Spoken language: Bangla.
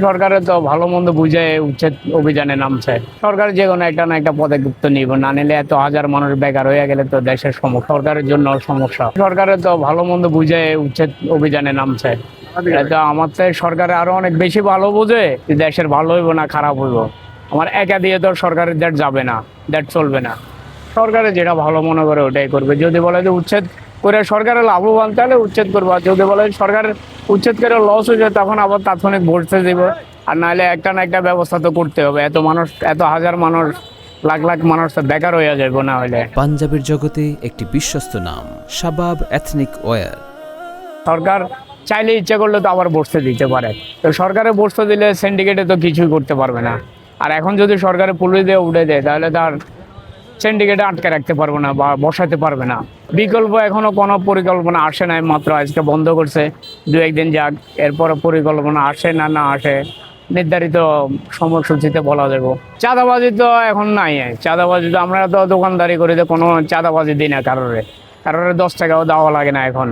সরকারের তো ভালো মন্দ বুঝে উচ্ছেদ অভিযানে নামছে। সরকার যে কোনো একটা না একটা পদক্ষেপ তো নিব, না নিলে এত হাজার মানুষ বেকার হয়ে গেলে তো দেশের সমস্যা, সরকারের জন্য সমস্যা। সরকারের তো ভালো মন্দ বুঝে উচ্ছেদ অভিযানে নামছে। এটা আমার তো সরকারে আরো অনেক বেশি ভালো বোঝে যে দেশের ভালো হইব না খারাপ হইব। আমার একা দিয়ে তো সরকারের দেশ যাবে না, দেশ চলবে না। সরকারে যেটা ভালো মনে করে ওটাই করবে। যদি বলে যে উচ্ছেদ করে সরকারের লাভবান, তাহলে উচ্ছেদ করবো। আর যদি বলে সরকার উচ্ছেদ করে লস হয়ে যায়, তখন আবার তাৎক্ষণিক ভরতে দিব। আর নাহলে একটা না একটা ব্যবস্থা তো করতে হবে। এত মানুষ, এত হাজার মানুষ, লাখ লাখ মানুষ তো বেকার হয়ে যাবে না হলে। পাঞ্জাবের জগতে একটি বিশ্বস্ত নাম, শাবাব এথনিক ওয়্যার। সরকার চাইলে ইচ্ছা করলে তো আবার বসতে দিতে পারে। তো সরকারে বসতে দিলে সিন্ডিকেটে তো কিছুই করতে পারবে না। আর এখন যদি সরকারে পুলিশ দিয়ে উঠে দেয়, তাহলে তার সিন্ডিকেটে আটকে রাখতে পারবে না বা বসাতে পারবে না। বিকল্প এখনো কোনো পরিকল্পনা আসে নাই, মাত্র আজকে বন্ধ করছে। দু একদিন যাক, এরপরে পরিকল্পনা আসে না না আসে নির্ধারিত সময়সূচিতে বলা যাবে। চাঁদাবাজি তো এখন নাই। চাঁদাবাজি তো আমরা তো দোকানদারি করি, তো কোনো চাঁদাবাজি দিই না কারোরে 10 টাকাও দেওয়া লাগে না এখন।